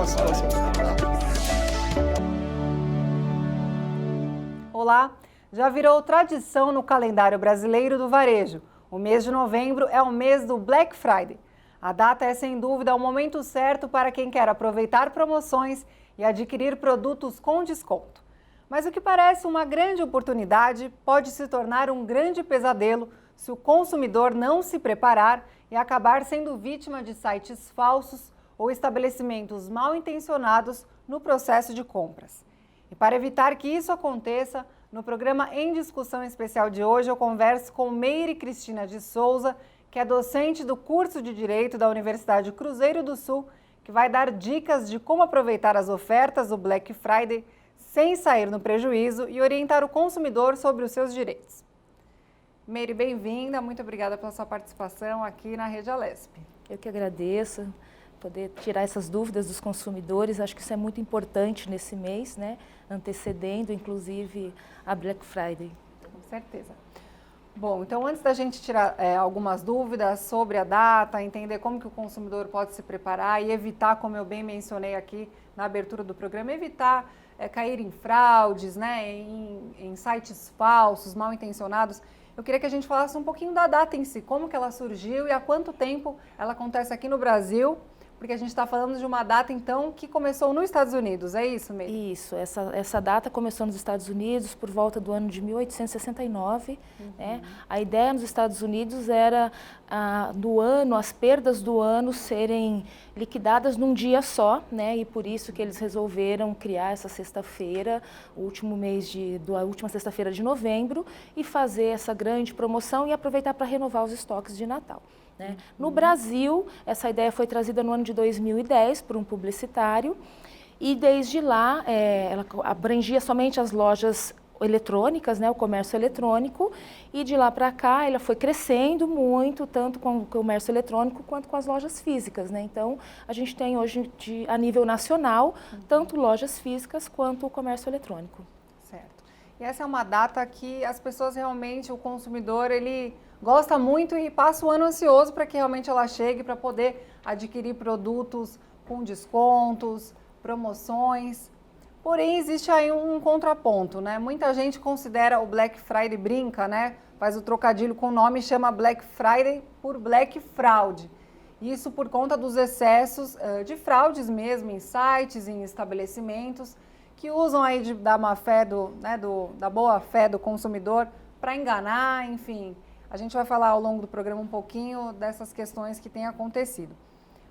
com a situação. Olá, já virou tradição no calendário brasileiro do varejo. O mês de novembro é o mês do Black Friday. A data é, sem dúvida, o momento certo para quem quer aproveitar promoções e adquirir produtos com desconto. Mas o que parece uma grande oportunidade pode se tornar um grande pesadelo se o consumidor não se preparar e acabar sendo vítima de sites falsos ou estabelecimentos mal intencionados no processo de compras. E para evitar que isso aconteça, no programa Em Discussão Especial de hoje eu converso com Meire Cristina de Souza, que é docente do curso de Direito da Universidade Cruzeiro do Sul, que vai dar dicas de como aproveitar as ofertas do Black Friday sem sair no prejuízo e orientar o consumidor sobre os seus direitos. Meire, bem-vinda, muito obrigada pela sua participação aqui na Rede Alesp. Eu que agradeço, poder tirar essas dúvidas dos consumidores, acho que isso é muito importante nesse mês, né? Antecedendo, inclusive, a Black Friday. Com certeza. Bom, então antes da gente tirar algumas dúvidas sobre a data, entender como que o consumidor pode se preparar e evitar, como eu bem mencionei aqui na abertura do programa, evitar cair em fraudes, né, em sites falsos, mal intencionados, eu queria que a gente falasse um pouquinho da data em si, como que ela surgiu e há quanto tempo ela acontece aqui no Brasil, porque a gente está falando de uma data, então, que começou nos Estados Unidos, é isso mesmo? Isso, essa data começou nos Estados Unidos por volta do ano de 1869. Né? A ideia nos Estados Unidos era as perdas do ano serem liquidadas num dia só, né? E por isso que eles resolveram criar essa sexta-feira, a última sexta-feira de novembro, e fazer essa grande promoção e aproveitar para renovar os estoques de Natal. Né? No Brasil, essa ideia foi trazida no ano de 2010 por um publicitário e desde lá ela abrangia somente as lojas eletrônicas, né, o comércio eletrônico, e de lá para cá ela foi crescendo muito, tanto com o comércio eletrônico quanto com as lojas físicas. Né? Então, a gente tem hoje, a nível nacional, tanto lojas físicas quanto o comércio eletrônico. Certo. E essa é uma data que as pessoas realmente, o consumidor, ele gosta muito e passa o ano ansioso para que realmente ela chegue para poder adquirir produtos com descontos, promoções. Porém, existe aí um contraponto, né? Muita gente considera o Black Friday, brinca, né? Faz o trocadilho com o nome e chama Black Friday por Black Fraud. Isso por conta dos excessos de fraudes mesmo em sites, em estabelecimentos, que usam aí da má fé, da boa fé do consumidor para enganar, enfim. A gente vai falar ao longo do programa um pouquinho dessas questões que têm acontecido.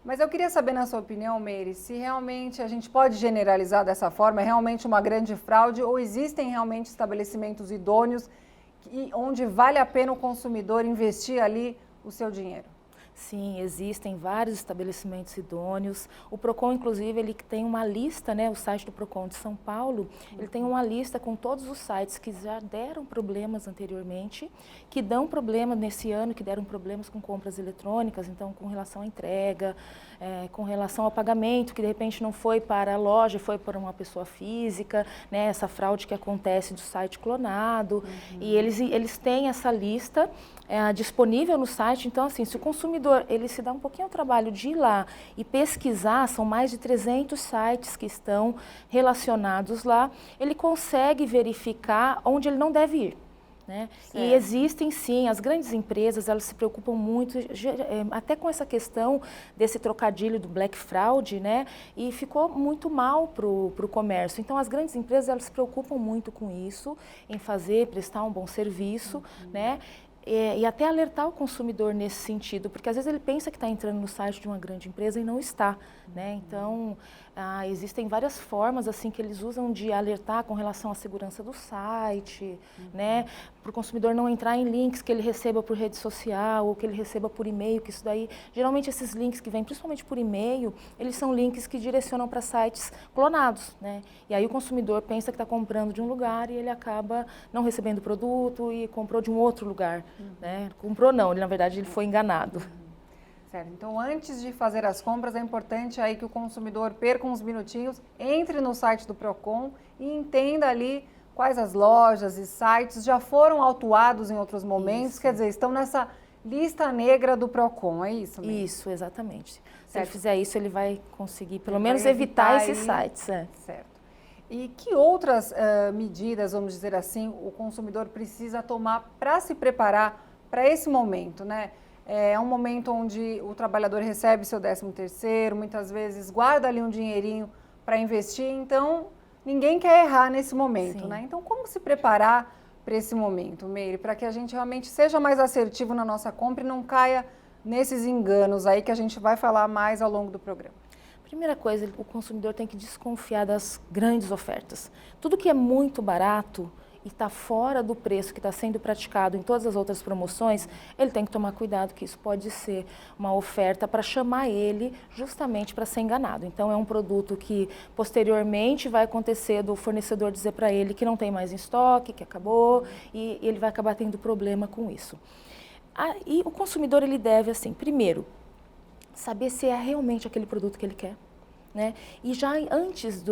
Mas eu queria saber, na sua opinião, Meire, se realmente a gente pode generalizar dessa forma, é realmente uma grande fraude ou existem realmente estabelecimentos idôneos onde vale a pena o consumidor investir ali o seu dinheiro? Sim, existem vários estabelecimentos idôneos. O Procon, inclusive, ele tem uma lista, né, o site do Procon de São Paulo, ele tem uma lista com todos os sites que já deram problemas anteriormente, que dão problema nesse ano, que deram problemas com compras eletrônicas, então com relação à entrega, com relação ao pagamento, que de repente não foi para a loja, foi para uma pessoa física, né, essa fraude que acontece do site clonado, e eles têm essa lista disponível no site. Então, assim, se o consumidor ele se dá um pouquinho ao trabalho de ir lá e pesquisar, são mais de 300 sites que estão relacionados lá, ele consegue verificar onde ele não deve ir. Né? E existem sim, as grandes empresas, elas se preocupam muito, até com essa questão desse trocadilho do Black Fraud, né? E ficou muito mal para o comércio. Então, as grandes empresas, elas se preocupam muito com isso, em prestar um bom serviço, né? E até alertar o consumidor nesse sentido, porque às vezes ele pensa que está entrando no site de uma grande empresa e não está, né? Então, existem várias formas assim que eles usam de alertar com relação à segurança do site, né? Para o consumidor não entrar em links que ele receba por rede social ou que ele receba por e-mail, que isso daí, geralmente esses links que vêm principalmente por e-mail, eles são links que direcionam para sites clonados, né? E aí o consumidor pensa que está comprando de um lugar e ele acaba não recebendo o produto e comprou de um outro lugar, né? Comprou não, na verdade ele foi enganado. Certo. Então, antes de fazer as compras, é importante aí que o consumidor perca uns minutinhos, entre no site do Procon e entenda ali quais as lojas e sites já foram autuados em outros momentos, quer dizer, estão nessa lista negra do Procon, é isso mesmo? Isso, exatamente. Se Certo. ele fizer isso, ele vai conseguir pelo Ele menos vai evitar evitar esses aí- sites. Certo. E que outras medidas, vamos dizer assim, o consumidor precisa tomar para se preparar para esse momento, né? É um momento onde o trabalhador recebe seu 13º, muitas vezes guarda ali um dinheirinho para investir, então ninguém quer errar nesse momento, Sim. né? Então como se preparar para esse momento, Meire, para que a gente realmente seja mais assertivo na nossa compra e não caia nesses enganos aí que a gente vai falar mais ao longo do programa? Primeira coisa, o consumidor tem que desconfiar das grandes ofertas. Tudo que é muito barato e está fora do preço que está sendo praticado em todas as outras promoções, ele tem que tomar cuidado, que isso pode ser uma oferta para chamar ele justamente para ser enganado. Então é um produto que posteriormente vai acontecer do fornecedor dizer para ele que não tem mais em estoque, que acabou, e ele vai acabar tendo problema com isso. E o consumidor ele deve, assim, primeiro, saber se é realmente aquele produto que ele quer, né? E já antes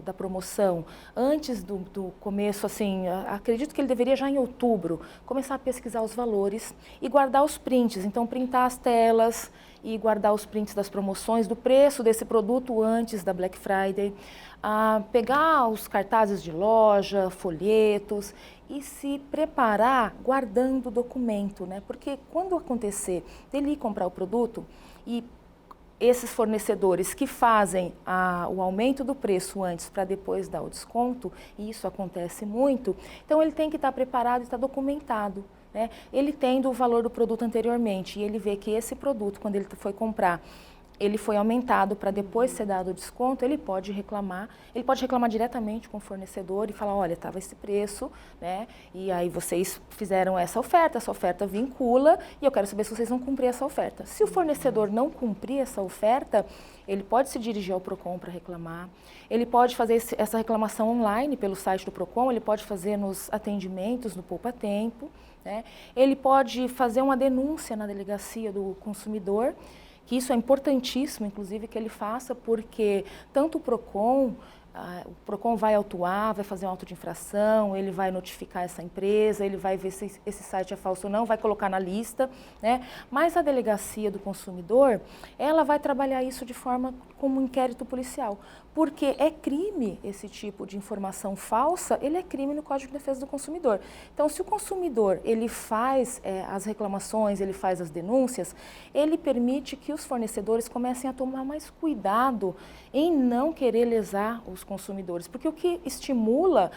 da promoção, antes do começo, assim, acredito que ele deveria já em outubro começar a pesquisar os valores e guardar os prints. Então, printar as telas e guardar os prints das promoções, do preço desse produto antes da Black Friday, pegar os cartazes de loja, folhetos e se preparar guardando o documento, né? Porque quando acontecer dele ir comprar o produto e esses fornecedores que fazem o aumento do preço antes para depois dar o desconto, e isso acontece muito, então ele tem que estar preparado e estar documentado, né? Ele tendo o valor do produto anteriormente e ele vê que esse produto, quando ele foi comprar, ele foi aumentado para depois ser dado o desconto, ele pode reclamar diretamente com o fornecedor e falar, olha, estava esse preço, né? E aí vocês fizeram essa oferta vincula e eu quero saber se vocês vão cumprir essa oferta. Se o fornecedor não cumprir essa oferta, ele pode se dirigir ao Procon para reclamar, ele pode fazer essa reclamação online pelo site do Procon, ele pode fazer nos atendimentos, no Poupa Tempo, né? Ele pode fazer uma denúncia na delegacia do consumidor, que isso é importantíssimo, inclusive, que ele faça, porque tanto o Procon vai autuar, vai fazer um auto de infração, ele vai notificar essa empresa, ele vai ver se esse site é falso ou não, vai colocar na lista, né? Mas a delegacia do consumidor, ela vai trabalhar isso de forma como um inquérito policial, porque é crime esse tipo de informação falsa, ele é crime no Código de Defesa do Consumidor. Então, se o consumidor, ele faz as reclamações, ele faz as denúncias, ele permite que os fornecedores comecem a tomar mais cuidado em não querer lesar os consumidores, porque o que estimula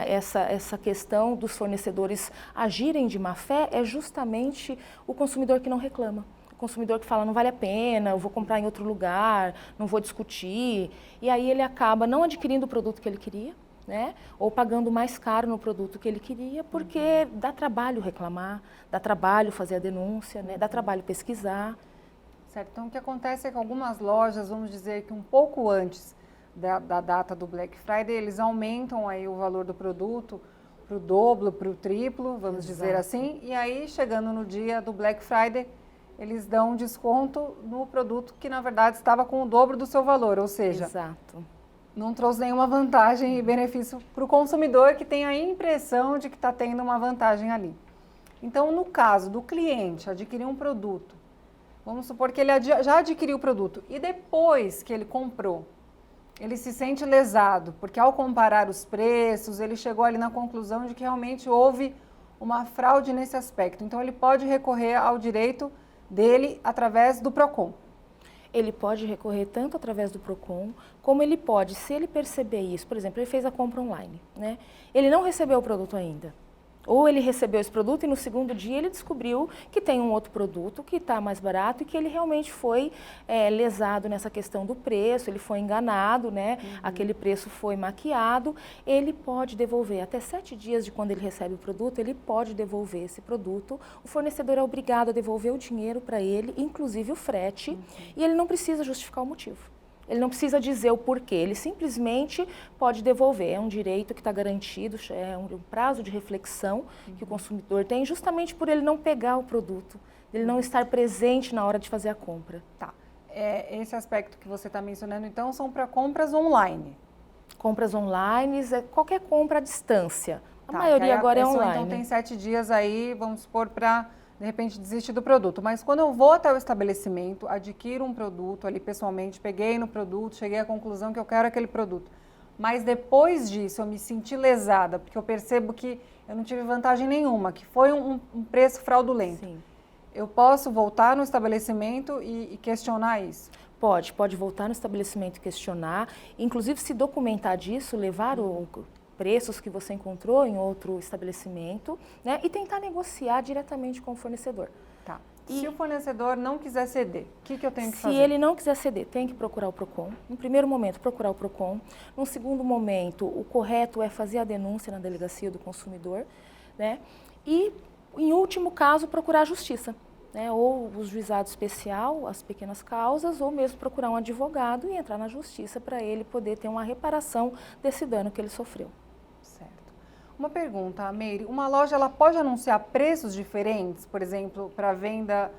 essa questão dos fornecedores agirem de má fé é justamente o consumidor que não reclama. O consumidor que fala, não vale a pena, eu vou comprar em outro lugar, não vou discutir, e aí ele acaba não adquirindo o produto que ele queria, né? Ou pagando mais caro no produto que ele queria, porque dá trabalho reclamar, dá trabalho fazer a denúncia, né? Dá trabalho pesquisar. Certo, então o que acontece é que algumas lojas, vamos dizer que um pouco antes da data do Black Friday, eles aumentam aí o valor do produto para o dobro, para o triplo, vamos dizer assim, e aí chegando no dia do Black Friday, eles dão um desconto no produto que na verdade estava com o dobro do seu valor, ou seja, Exato. não trouxe nenhuma vantagem e benefício para o consumidor que tem a impressão de que está tendo uma vantagem ali. Então, no caso do cliente adquirir um produto, vamos supor que ele já adquiriu o produto e depois que ele comprou, ele se sente lesado, porque ao comparar os preços, ele chegou ali na conclusão de que realmente houve uma fraude nesse aspecto. Então, ele pode recorrer ao direito dele através do Procon. Ele pode recorrer tanto através do Procon, como ele pode, se ele perceber isso, por exemplo, ele fez a compra online, né? Ele não recebeu o produto ainda. Ou ele recebeu esse produto e no segundo dia ele descobriu que tem um outro produto que está mais barato e que ele realmente foi lesado nessa questão do preço, ele foi enganado, né? Aquele preço foi maquiado, ele pode devolver. Até 7 dias de quando ele recebe o produto, ele pode devolver esse produto. O fornecedor é obrigado a devolver o dinheiro para ele, inclusive o frete, e ele não precisa justificar o motivo. Ele não precisa dizer o porquê, ele simplesmente pode devolver. É um direito que está garantido, é um prazo de reflexão que o consumidor tem, justamente por ele não pegar o produto, ele não estar presente na hora de fazer a compra. Tá. Esse aspecto que você está mencionando, então, são para compras online. Compras online, qualquer compra à distância. A Tá, maioria agora é pessoa, online. Então, tem 7 dias aí, vamos supor, para de repente desiste do produto, mas quando eu vou até o estabelecimento, adquiro um produto ali pessoalmente, peguei no produto, cheguei à conclusão que eu quero aquele produto, mas depois disso eu me senti lesada, porque eu percebo que eu não tive vantagem nenhuma, que foi um preço fraudulento. Sim. Eu posso voltar no estabelecimento e questionar isso? Pode voltar no estabelecimento e questionar, inclusive se documentar disso, levar preços que você encontrou em outro estabelecimento, né, e tentar negociar diretamente com o fornecedor. Tá. Se o fornecedor não quiser ceder, o que eu tenho que fazer? Se ele não quiser ceder, tem que procurar o PROCON. No primeiro momento, procurar o PROCON. No segundo momento, o correto é fazer a denúncia na delegacia do consumidor, né? E, em último caso, procurar a justiça, né? Ou o juizado especial, as pequenas causas, ou mesmo procurar um advogado e entrar na justiça para ele poder ter uma reparação desse dano que ele sofreu. Certo. Uma pergunta, Meire, uma loja ela pode anunciar preços diferentes, por exemplo, para venda?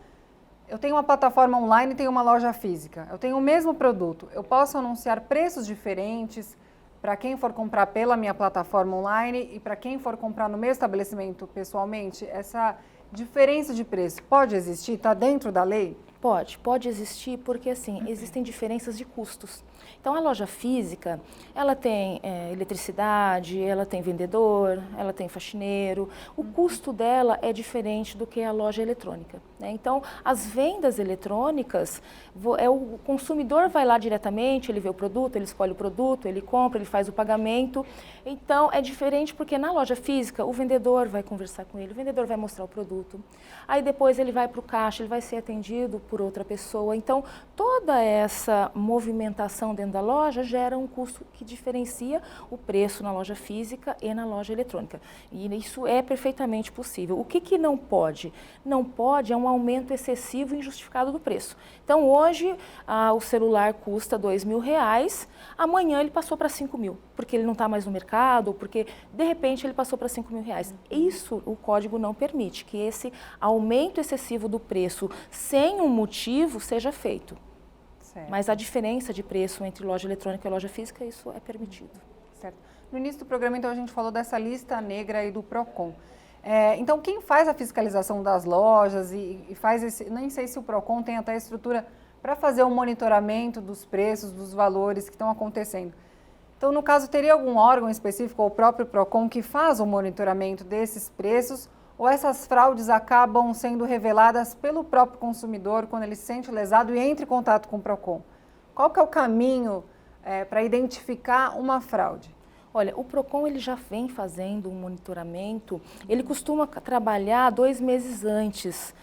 Eu tenho uma plataforma online e tenho uma loja física, eu tenho o mesmo produto, eu posso anunciar preços diferentes para quem for comprar pela minha plataforma online e para quem for comprar no meu estabelecimento pessoalmente? Essa diferença de preço pode existir? Está dentro da lei? Pode existir porque, assim, existem diferenças de custos. Então, a loja física, ela tem eletricidade, ela tem vendedor, ela tem faxineiro. O custo dela é diferente do que a loja eletrônica, né? Então, as vendas eletrônicas, o consumidor vai lá diretamente, ele vê o produto, ele escolhe o produto, ele compra, ele faz o pagamento. Então, é diferente porque na loja física, o vendedor vai conversar com ele, o vendedor vai mostrar o produto. Aí, depois, ele vai para o caixa, ele vai ser atendido por outra pessoa. Então, toda essa movimentação dentro da loja gera um custo que diferencia o preço na loja física e na loja eletrônica. E isso é perfeitamente possível. O que não pode? Não pode é um aumento excessivo e injustificado do preço. Então, hoje, o celular custa R$2.000, amanhã ele passou para R$5.000, porque ele não está mais no mercado, ou porque, de repente, ele passou para R$5.000. Isso o código não permite, que esse aumento excessivo do preço, sem um motivo, seja feito. Certo. Mas a diferença de preço entre loja eletrônica e loja física, isso é permitido. Certo. No início do programa, então, a gente falou dessa lista negra aí do PROCON. Então, quem faz a fiscalização das lojas e faz esse... Nem sei se o PROCON tem até estrutura para fazer o monitoramento dos preços, dos valores que estão acontecendo. Então, no caso, teria algum órgão específico, ou o próprio PROCON, que faz o monitoramento desses preços? Ou essas fraudes acabam sendo reveladas pelo próprio consumidor quando ele se sente lesado e entra em contato com o PROCON? Qual que é o caminho para identificar uma fraude? Olha, o PROCON ele já vem fazendo um monitoramento, ele costuma trabalhar 2 meses antes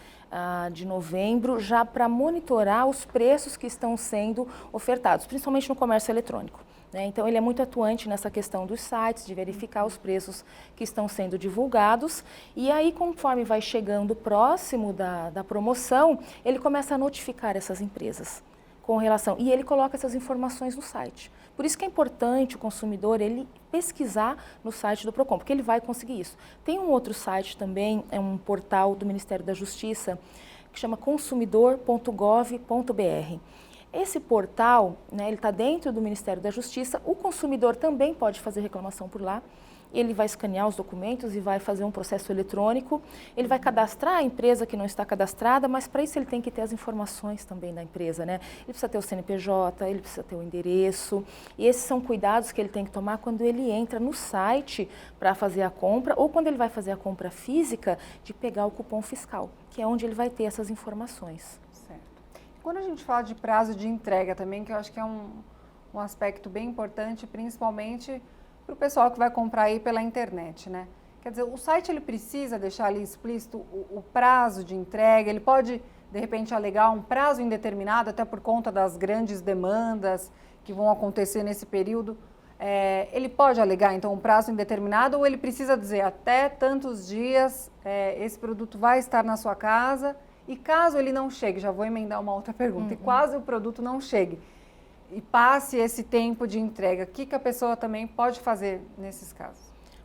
de novembro, já para monitorar os preços que estão sendo ofertados, principalmente no comércio eletrônico. Então, ele é muito atuante nessa questão dos sites, de verificar os preços que estão sendo divulgados. E aí, conforme vai chegando próximo da promoção, ele começa a notificar essas empresas com relação... E ele coloca essas informações no site. Por isso que é importante o consumidor ele pesquisar no site do PROCON, porque ele vai conseguir isso. Tem um outro site também, é um portal do Ministério da Justiça, que chama consumidor.gov.br. Esse portal, ele está dentro do Ministério da Justiça, o consumidor também pode fazer reclamação por lá, ele vai escanear os documentos e vai fazer um processo eletrônico, ele vai cadastrar a empresa que não está cadastrada, mas para isso ele tem que ter as informações também da empresa, né? Ele precisa ter o CNPJ, ele precisa ter o endereço, e esses são cuidados que ele tem que tomar quando ele entra no site para fazer a compra, ou quando ele vai fazer a compra física, de pegar o cupom fiscal, que é onde ele vai ter essas informações. Quando a gente fala de prazo de entrega também, que eu acho que é um aspecto bem importante, principalmente para o pessoal que vai comprar aí pela internet, né? Quer dizer, o site ele precisa deixar ali explícito o prazo de entrega, ele pode, de repente, alegar um prazo indeterminado, até por conta das grandes demandas que vão acontecer nesse período. Ele pode alegar, então, um prazo indeterminado, ou ele precisa dizer até tantos dias esse produto vai estar na sua casa. E caso ele não chegue, já vou emendar uma outra pergunta, e caso o produto não chegue e passe esse tempo de entrega, o que a pessoa também pode fazer nesses casos?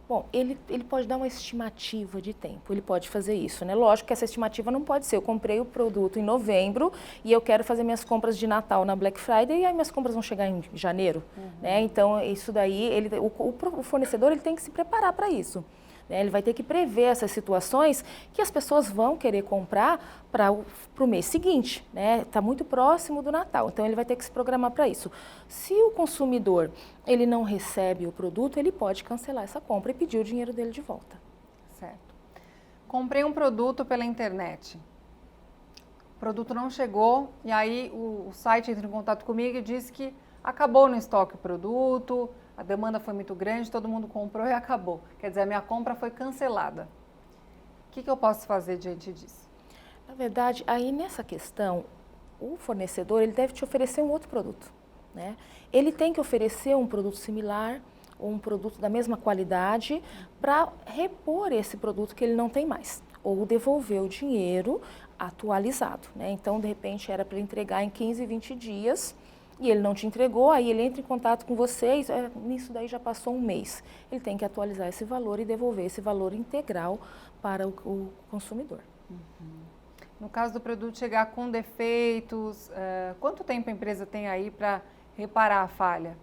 Bom, ele pode dar uma estimativa de tempo, ele pode fazer isso, né? Lógico que essa estimativa não pode ser, eu comprei o produto em novembro e eu quero fazer minhas compras de Natal na Black Friday e aí minhas compras vão chegar em janeiro, né? Então, isso daí, o fornecedor ele tem que se preparar para isso. né? Ele vai ter que prever essas situações que as pessoas vão querer comprar para o mês seguinte, né? Está muito próximo do Natal, então ele vai ter que se programar para isso. Se o consumidor ele não recebe o produto, ele pode cancelar essa compra e pedir o dinheiro dele de volta. Certo. Comprei um produto pela internet. O produto não chegou e aí o site entra em contato comigo e diz que acabou no estoque o produto, a demanda foi muito grande, todo mundo comprou e acabou. Quer dizer, a minha compra foi cancelada. O que eu posso fazer diante disso? Na verdade, aí nessa questão, o fornecedor ele deve te oferecer um outro produto, né? Ele tem que oferecer um produto similar ou um produto da mesma qualidade para repor esse produto que ele não tem mais, ou devolver o dinheiro atualizado, né? Então, de repente, era para ele entregar em 15, 20 dias e ele não te entregou, aí ele entra em contato com vocês, nisso daí já passou um mês. Ele tem que atualizar esse valor e devolver esse valor integral para o consumidor. No caso do produto chegar com defeitos, quanto tempo a empresa tem aí para reparar a falha?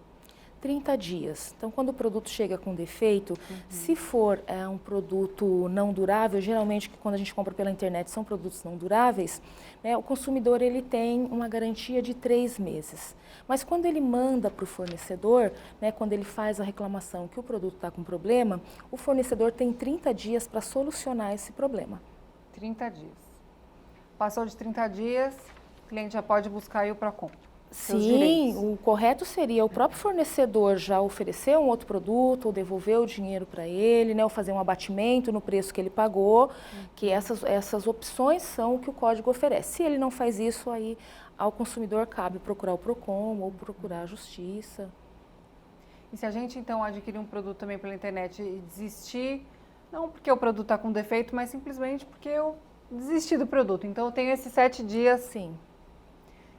30 dias. Então, quando o produto chega com defeito, se for um produto não durável, geralmente quando a gente compra pela internet são produtos não duráveis, né, o consumidor ele tem uma garantia de 3 meses. Mas quando ele manda para o fornecedor, né, quando ele faz a reclamação que o produto está com problema, o fornecedor tem 30 dias para solucionar esse problema. 30 dias. Passou de 30 dias, o cliente já pode buscar aí o PROCON. Sim, o correto seria o próprio fornecedor já oferecer um outro produto, ou devolver o dinheiro para ele, né, ou fazer um abatimento no preço que ele pagou, que essas opções são o que o código oferece. Se ele não faz isso, aí ao consumidor cabe procurar o PROCON ou procurar a justiça. E se a gente então adquirir um produto também pela internet e desistir, não porque o produto está com defeito, mas simplesmente porque eu desisti do produto, então eu tenho esses 7 dias. Sim.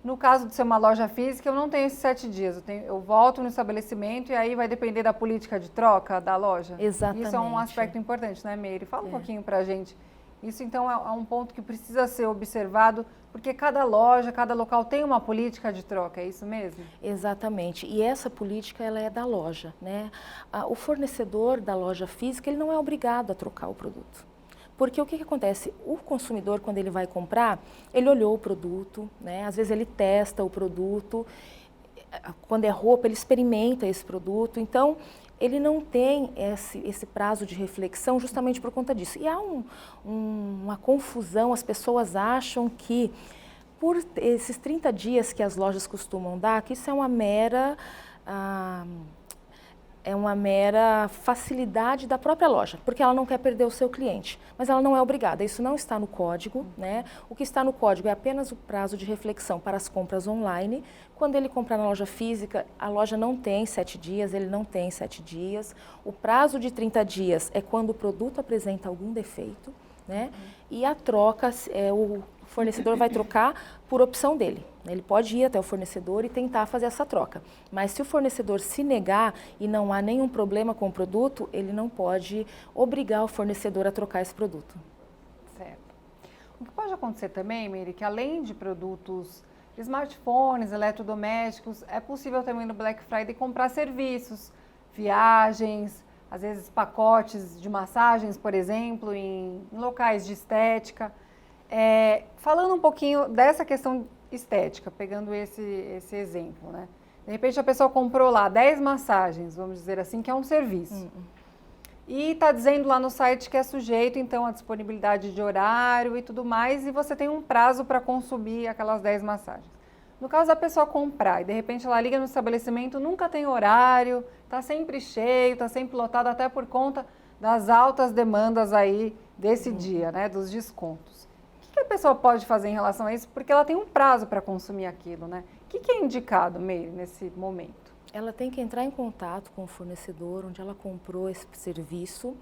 No caso de ser uma loja física, eu não tenho esses 7 dias. Eu volto no estabelecimento e aí vai depender da política de troca da loja. Exatamente. Isso é um aspecto importante, né, Meire? Fala um pouquinho pra gente. Isso, então, é um ponto que precisa ser observado, porque cada loja, cada local tem uma política de troca, é isso mesmo? Exatamente. E essa política, ela é da loja, né? O fornecedor da loja física, ele não é obrigado a trocar o produto. Porque o que acontece? O consumidor, quando ele vai comprar, ele olhou o produto, né? Às vezes ele testa o produto, quando é roupa, ele experimenta esse produto. Então, ele não tem esse prazo de reflexão justamente por conta disso. E há uma confusão, as pessoas acham que por esses 30 dias que as lojas costumam dar, que isso é uma mera facilidade da própria loja, porque ela não quer perder o seu cliente, mas ela não é obrigada, isso não está no código, né? O que está no código é apenas o prazo de reflexão para as compras online. Quando ele comprar na loja física, a loja não tem 7 dias, ele não tem 7 dias. O prazo de 30 dias é quando o produto apresenta algum defeito, né? E a troca, o fornecedor vai trocar por opção dele. Ele pode ir até o fornecedor e tentar fazer essa troca. Mas se o fornecedor se negar e não há nenhum problema com o produto, ele não pode obrigar o fornecedor a trocar esse produto. Certo. O que pode acontecer também, Meire, que além de produtos, smartphones, eletrodomésticos, é possível também no Black Friday comprar serviços, viagens, às vezes pacotes de massagens, por exemplo, em locais de estética. Falando um pouquinho dessa questão estética, pegando esse exemplo, né? De repente a pessoa comprou lá 10 massagens, vamos dizer assim, que é um serviço. E está dizendo lá no site que é sujeito, então, à disponibilidade de horário e tudo mais, e você tem um prazo para consumir aquelas 10 massagens. No caso da pessoa comprar e de repente ela liga no estabelecimento, nunca tem horário, está sempre cheio, está sempre lotado, até por conta das altas demandas aí desse dia, né, dos descontos. O que a pessoa pode fazer em relação a isso? Porque ela tem um prazo para consumir aquilo, né? O que é indicado, Meire, nesse momento? Ela tem que entrar em contato com o fornecedor onde ela comprou esse serviço,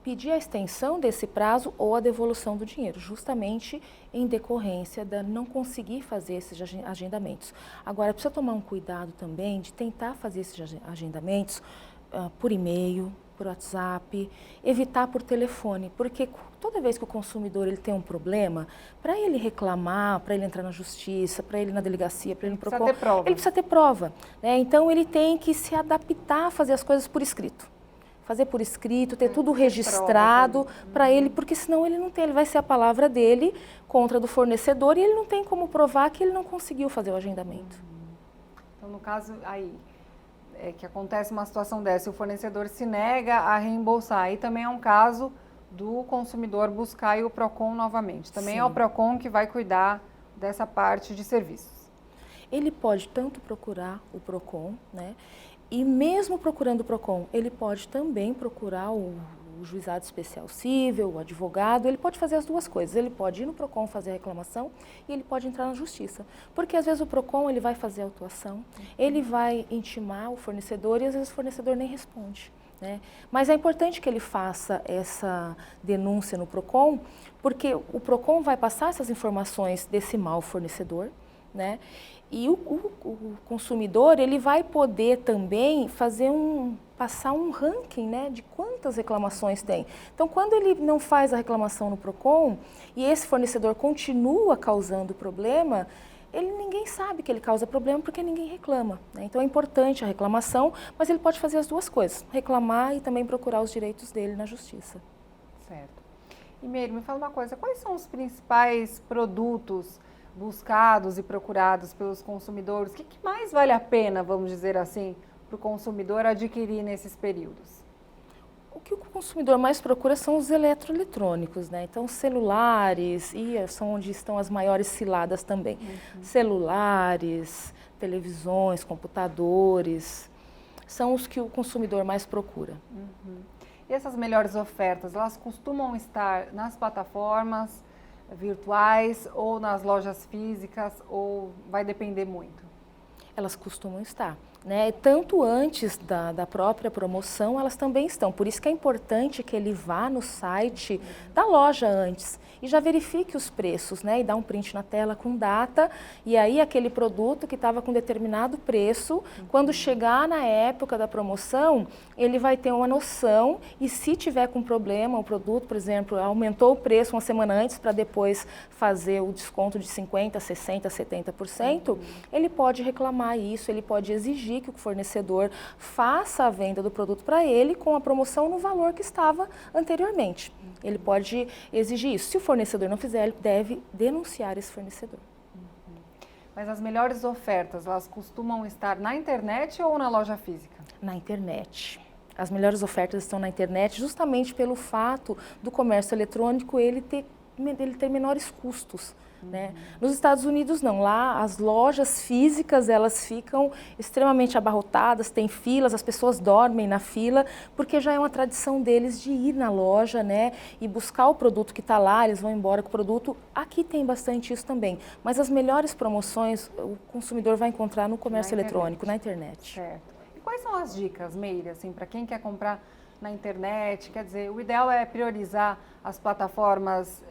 pedir a extensão desse prazo ou a devolução do dinheiro, justamente em decorrência de não conseguir fazer esses agendamentos. Agora, precisa tomar um cuidado também de tentar fazer esses agendamentos por e-mail, por WhatsApp, evitar por telefone, porque toda vez que o consumidor ele tem um problema, para ele reclamar, para ele entrar na justiça, para ele ir na delegacia, para ele no PROCON, ele precisa ter prova, né? Então ele tem que se adaptar a fazer as coisas por escrito. fazer por escrito, ter tudo registrado para ele, porque senão ele não tem, ele vai ser a palavra dele contra a do fornecedor e ele não tem como provar que ele não conseguiu fazer o agendamento. Então, no caso aí, é que acontece uma situação dessa, o fornecedor se nega a reembolsar, aí também é um caso do consumidor buscar aí o PROCON novamente. Também Sim. é o PROCON que vai cuidar dessa parte de serviços. Ele pode tanto procurar o PROCON, né? E mesmo procurando o PROCON, ele pode também procurar o juizado especial cível, o advogado, ele pode fazer as duas coisas. Ele pode ir no PROCON fazer a reclamação e ele pode entrar na justiça. Porque às vezes o PROCON ele vai fazer a autuação, ele vai intimar o fornecedor e às vezes o fornecedor nem responde. Né? Mas é importante que ele faça essa denúncia no PROCON, porque o PROCON vai passar essas informações desse mau fornecedor, né? E o consumidor ele vai poder também passar um ranking, né, de quantas reclamações tem. Então, quando ele não faz a reclamação no PROCON e esse fornecedor continua causando problema, ninguém sabe que ele causa problema porque ninguém reclama. Né? Então, é importante a reclamação, mas ele pode fazer as duas coisas, reclamar e também procurar os direitos dele na justiça. Certo. E Meire, me fala uma coisa, quais são os principais produtos buscados e procurados pelos consumidores? O que mais vale a pena, vamos dizer assim, para o consumidor adquirir nesses períodos? O que o consumidor mais procura são os eletroeletrônicos, né? Então, celulares, são onde estão as maiores ciladas também. Celulares, televisões, computadores, são os que o consumidor mais procura. E essas melhores ofertas, elas costumam estar nas plataformas virtuais ou nas lojas físicas, ou vai depender muito? Elas costumam estar, né? Tanto antes da própria promoção, elas também estão. Por isso que é importante que ele vá no site da loja antes e já verifique os preços, né? E dá um print na tela com data, e aí aquele produto que estava com determinado preço, quando chegar na época da promoção, ele vai ter uma noção, e se tiver com problema, o produto, por exemplo, aumentou o preço uma semana antes para depois fazer o desconto de 50%, 60%, 70%, ele pode reclamar isso, ele pode exigir que o fornecedor faça a venda do produto para ele com a promoção no valor que estava anteriormente. Ele pode exigir isso. Se o fornecedor não fizer, ele deve denunciar esse fornecedor. Mas as melhores ofertas, elas costumam estar na internet ou na loja física? Na internet. As melhores ofertas estão na internet justamente pelo fato do comércio eletrônico ele ter menores custos. Né? Nos Estados Unidos não, lá as lojas físicas elas ficam extremamente abarrotadas, tem filas, as pessoas dormem na fila, porque já é uma tradição deles de ir na loja, né, e buscar o produto que está lá, eles vão embora com o produto. Aqui tem bastante isso também, mas as melhores promoções o consumidor vai encontrar no comércio eletrônico, na internet. Certo. E quais são as dicas, Meire, assim, para quem quer comprar na internet? Quer dizer, o ideal é priorizar as plataformas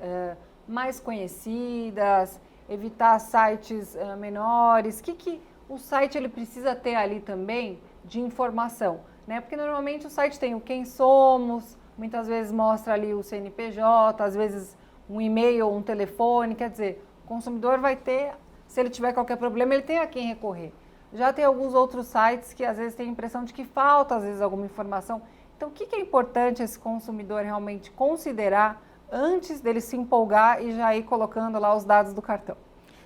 mais conhecidas, evitar sites menores. O que o site ele precisa ter ali também de informação? Né? Porque normalmente o site tem o quem somos, muitas vezes mostra ali o CNPJ, às vezes um e-mail, um telefone. Quer dizer, o consumidor vai ter, se ele tiver qualquer problema, ele tem a quem recorrer. Já tem alguns outros sites que às vezes tem a impressão de que falta às vezes alguma informação. Então, o que é importante esse consumidor realmente considerar antes dele se empolgar e já ir colocando lá os dados do cartão?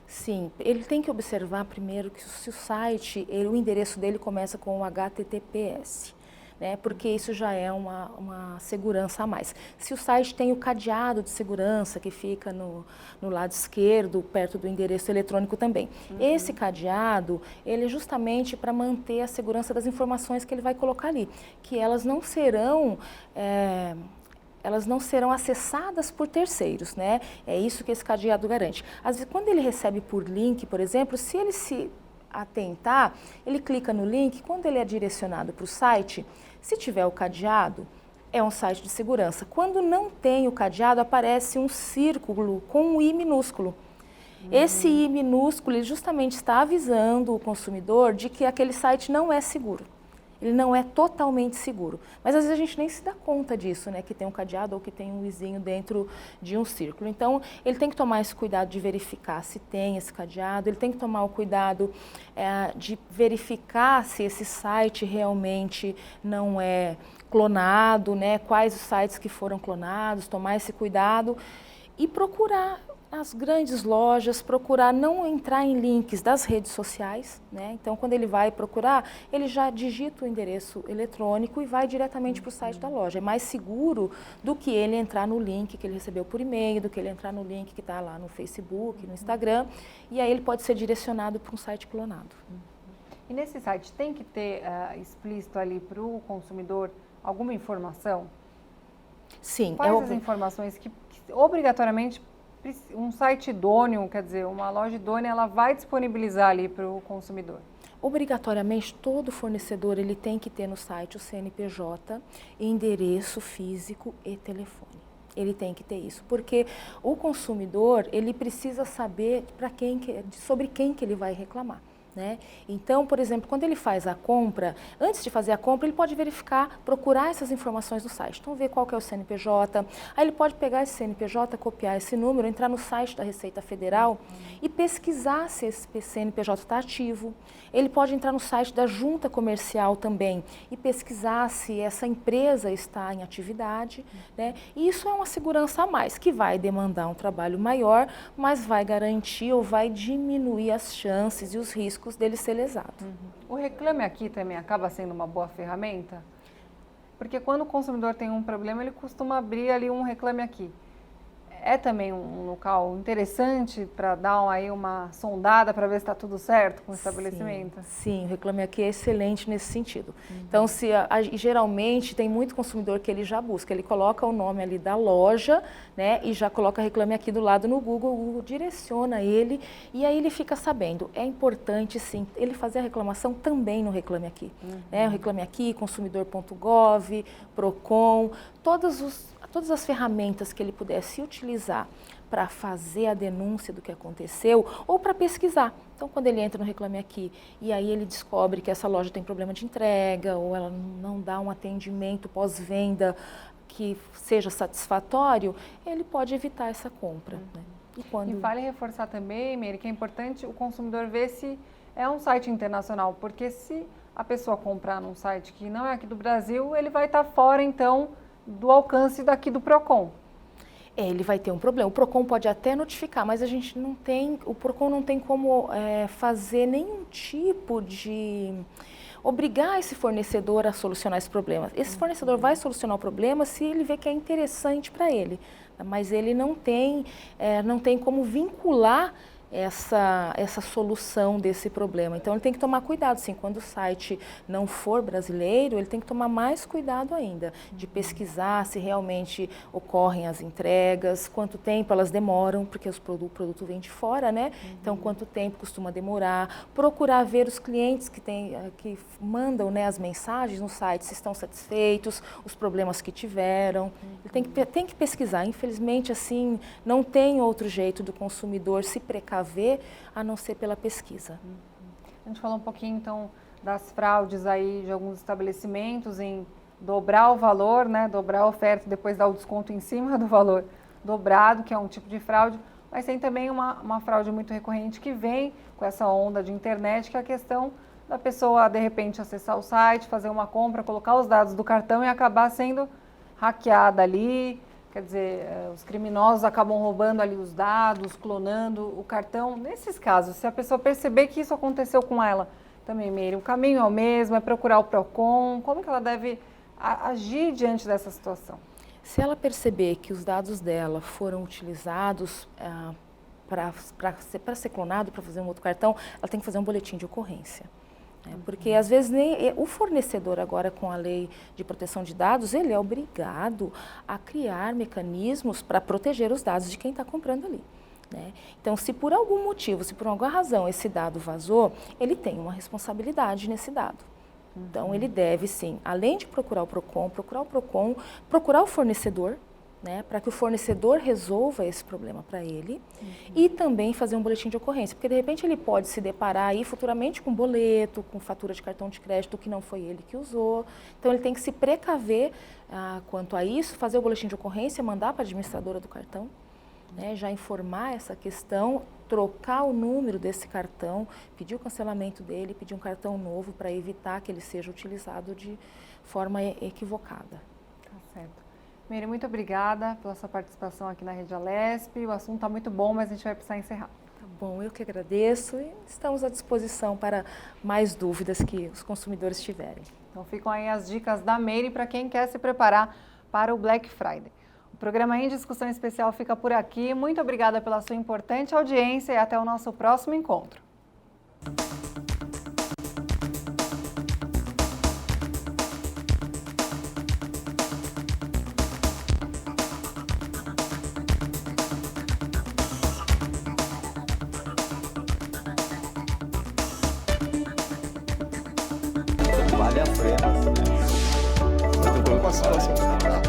Sim, ele tem que observar primeiro que se o site, o endereço dele começa com o HTTPS, né? Porque isso já é uma segurança a mais. Se o site tem o cadeado de segurança que fica no lado esquerdo, perto do endereço eletrônico também. Esse cadeado, ele é justamente para manter a segurança das informações que ele vai colocar ali, que elas não serão acessadas por terceiros, né? É isso que esse cadeado garante. Às vezes, quando ele recebe por link, por exemplo, se ele se atentar, ele clica no link, quando ele é direcionado para o site, se tiver o cadeado, é um site de segurança. Quando não tem o cadeado, aparece um círculo com um I minúsculo. Esse I minúsculo ele justamente está avisando o consumidor de que aquele site não é seguro. Ele não é totalmente seguro. Mas às vezes a gente nem se dá conta disso, né? Que tem um cadeado ou que tem um vizinho dentro de um círculo. Então, ele tem que tomar esse cuidado de verificar se tem esse cadeado, ele tem que tomar o cuidado de verificar se esse site realmente não é clonado, né? Quais os sites que foram clonados, tomar esse cuidado e procurar nas grandes lojas, procurar não entrar em links das redes sociais, né? Então, quando ele vai procurar, ele já digita o endereço eletrônico e vai diretamente para o site da loja. É mais seguro do que ele entrar no link que ele recebeu por e-mail, do que ele entrar no link que está lá no Facebook, no Instagram, e aí ele pode ser direcionado para um site clonado. E nesse site tem que ter explícito ali para o consumidor alguma informação? Sim. Quais as informações que obrigatoriamente um site idôneo, quer dizer, uma loja idônea, ela vai disponibilizar ali para o consumidor? Obrigatoriamente, todo fornecedor ele tem que ter no site o CNPJ, endereço físico e telefone. Ele tem que ter isso, porque o consumidor ele precisa saber sobre quem que ele vai reclamar. Né? Então, por exemplo, quando ele faz a compra, antes de fazer a compra, ele pode verificar, procurar essas informações no site. Então, ver qual que é o CNPJ, aí ele pode pegar esse CNPJ, copiar esse número, entrar no site da Receita Federal e pesquisar se esse CNPJ está ativo. Ele pode entrar no site da Junta Comercial também e pesquisar se essa empresa está em atividade. Né? E isso é uma segurança a mais, que vai demandar um trabalho maior, mas vai garantir ou vai diminuir as chances e os riscos dele ser lesado. O Reclame Aqui também acaba sendo uma boa ferramenta? Porque quando o consumidor tem um problema, ele costuma abrir ali um Reclame Aqui. É também um local interessante para dar aí uma sondada para ver se está tudo certo com o estabelecimento? Sim, o Reclame Aqui é excelente nesse sentido. Então, geralmente tem muito consumidor que ele já busca, ele coloca o nome ali da loja, né, e já coloca Reclame Aqui do lado no Google, o Google direciona ele e aí ele fica sabendo. É importante, sim, ele fazer a reclamação também no Reclame Aqui. Né, o Reclame Aqui, consumidor.gov, Procon, todas as ferramentas que ele pudesse utilizar para fazer a denúncia do que aconteceu ou para pesquisar. Então, quando ele entra no Reclame Aqui e aí ele descobre que essa loja tem problema de entrega ou ela não dá um atendimento pós-venda que seja satisfatório, ele pode evitar essa compra. Né? E vale reforçar também, Meire, que é importante o consumidor ver se é um site internacional, porque se a pessoa comprar num site que não é aqui do Brasil, ele vai estar fora, então, do alcance daqui do Procon. Ele vai ter um problema. O Procon pode até notificar, mas o Procon não tem como fazer nenhum tipo de obrigar esse fornecedor a solucionar esse problema. Esse fornecedor vai solucionar o problema se ele vê que é interessante para ele, mas ele não tem como vincular essa solução desse problema. Então, ele tem que tomar cuidado, sim, quando o site não for brasileiro, ele tem que tomar mais cuidado ainda, de pesquisar se realmente ocorrem as entregas, quanto tempo elas demoram, porque o produto vem de fora, né? Então, quanto tempo costuma demorar, procurar ver os clientes que mandam, né, as mensagens no site, se estão satisfeitos, os problemas que tiveram. Ele tem que pesquisar. Infelizmente, assim, não tem outro jeito do consumidor se precaver a não ser pela pesquisa. A gente falou um pouquinho, então, das fraudes aí de alguns estabelecimentos em dobrar o valor, né, dobrar a oferta e depois dar o desconto em cima do valor dobrado, que é um tipo de fraude, mas tem também uma fraude muito recorrente que vem com essa onda de internet, que é a questão da pessoa, de repente, acessar o site, fazer uma compra, colocar os dados do cartão e acabar sendo hackeada ali. Quer dizer, os criminosos acabam roubando ali os dados, clonando o cartão. Nesses casos, se a pessoa perceber que isso aconteceu com ela, também, Meire, o caminho é o mesmo, é procurar o Procon. Como que ela deve agir diante dessa situação? Se ela perceber que os dados dela foram utilizados para ser clonado, para fazer um outro cartão, ela tem que fazer um boletim de ocorrência. Porque às vezes o fornecedor agora com a lei de proteção de dados, ele é obrigado a criar mecanismos para proteger os dados de quem está comprando ali. Né? Então, se por algum motivo, se por alguma razão esse dado vazou, ele tem uma responsabilidade nesse dado. Então, ele deve sim, além de procurar o Procon, procurar o fornecedor, né, para que o fornecedor resolva esse problema para ele e também fazer um boletim de ocorrência, porque de repente ele pode se deparar aí futuramente com boleto, com fatura de cartão de crédito que não foi ele que usou, então ele tem que se precaver quanto a isso, fazer o boletim de ocorrência, mandar para a administradora do cartão, né, já informar essa questão, trocar o número desse cartão, pedir o cancelamento dele, pedir um cartão novo para evitar que ele seja utilizado de forma equivocada. Tá certo. Meire, muito obrigada pela sua participação aqui na Rede Alesp. O assunto está muito bom, mas a gente vai precisar encerrar. Tá bom, eu que agradeço e estamos à disposição para mais dúvidas que os consumidores tiverem. Então ficam aí as dicas da Meire para quem quer se preparar para o Black Friday. O programa Em Discussão Especial fica por aqui. Muito obrigada pela sua importante audiência e até o nosso próximo encontro. Vale a pena. Muito bom.